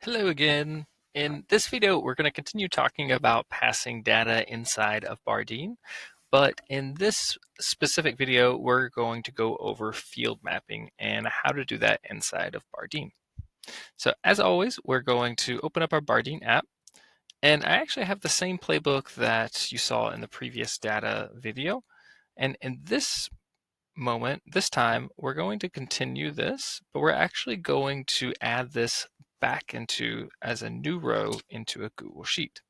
Hello again. In this video, we're going to continue talking about passing data inside of Bardeen, but in this specific video, we're going to go over field mapping and how to do that inside of Bardeen. So as always, we're going to open up our Bardeen app, and I actually have the same playbook that you saw in the previous data video. And in this time, we're going to continue this, but we're actually going to add this back into as a new row into a Google Sheet.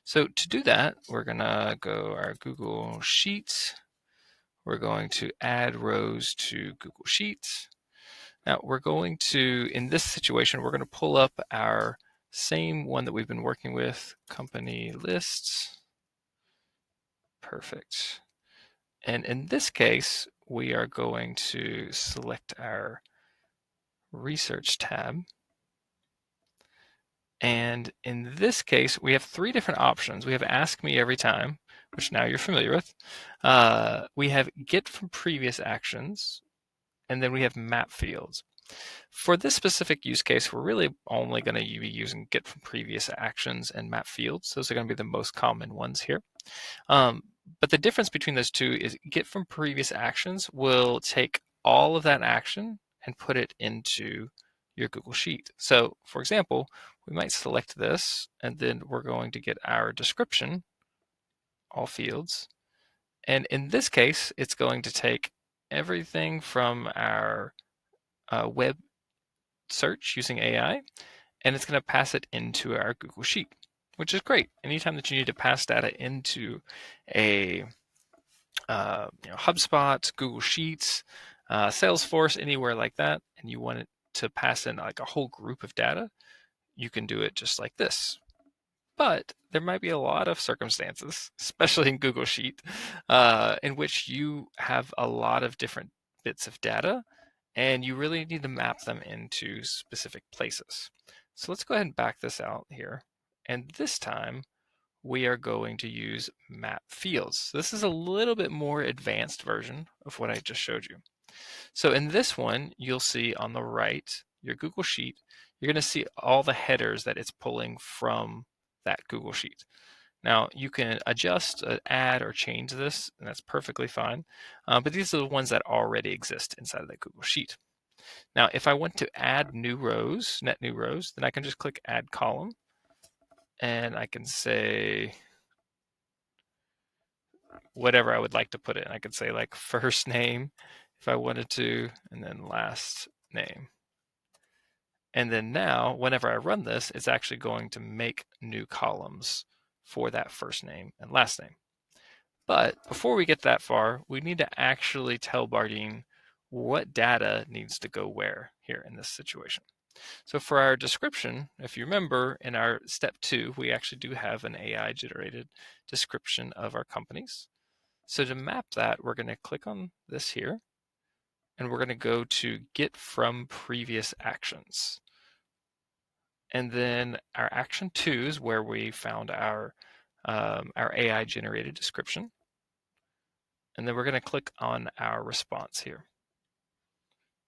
So to do that, we're going to go our Google Sheets. We're going to add rows to Google Sheets. Now we're going to, in this situation, we're going to pull up our same one that we've been working with, company lists. Perfect. And in this case, we are going to select our research tab. And in this case, we have three different options. We have ask me every time, which now you're familiar with. We have get from previous actions, and then we have map fields. For this specific use case, we're really only going to be using get from previous actions and map fields. Those are going to be the most common ones here. But the difference between those two is get from previous actions will take all of that action and put it into your Google Sheet. So for example, we might select this, and then we're going to get our description, all fields. And in this case, it's going to take everything from our web search using AI, and it's going to pass it into our Google Sheet, which is great. Anytime that you need to pass data into a HubSpot, Google Sheets, Salesforce, anywhere like that, and you want it to pass in like a whole group of data, you can do it just like this. But there might be a lot of circumstances, especially in Google Sheet, in which you have a lot of different bits of data, and you really need to map them into specific places. So let's go ahead and back this out here. And this time, we are going to use map fields. This is a little bit more advanced version of what I just showed you. So in this one, you'll see on the right, your Google Sheet, you're going to see all the headers that it's pulling from that Google Sheet. Now you can adjust, add, or change this, and that's perfectly fine. But these are the ones that already exist inside of that Google Sheet. Now, if I want to add new rows, net new rows, then I can just click Add Column, and I can say whatever I would like to put in. I could say like first name if I wanted to, and then last name. And then now, whenever I run this, it's actually going to make new columns for that first name and last name. But before we get that far, we need to actually tell Bardeen what data needs to go where here in this situation. So for our description, if you remember in our step 2, we actually do have an AI generated description of our companies. So to map that, we're going to click on this here, and we're going to go to get from previous actions. And then our action 2 is where we found our AI generated description. And then we're going to click on our response here.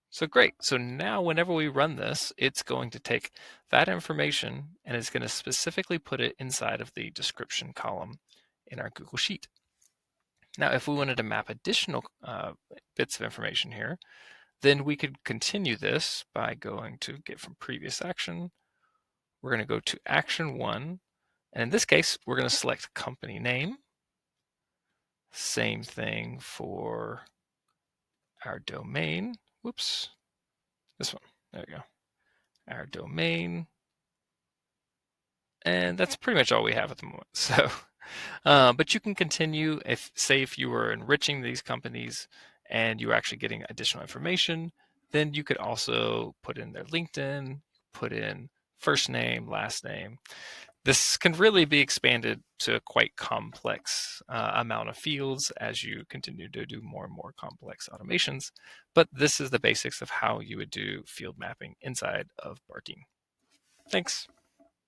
So great. So now whenever we run this, it's going to take that information and it's going to specifically put it inside of the description column in our Google Sheet. Now, if we wanted to map additional bits of information here, then we could continue this by going to get from previous action. We're going to go to action 1. And in this case, we're going to select company name. Same thing for our domain. Whoops, this one. There we go. Our domain. And that's pretty much all we have at the moment. So, but you can continue if you were enriching these companies and you were actually getting additional information, then you could also put in their LinkedIn, put in first name, last name. This can really be expanded to a quite complex amount of fields as you continue to do more and more complex automations. But this is the basics of how you would do field mapping inside of Bardeen. Thanks.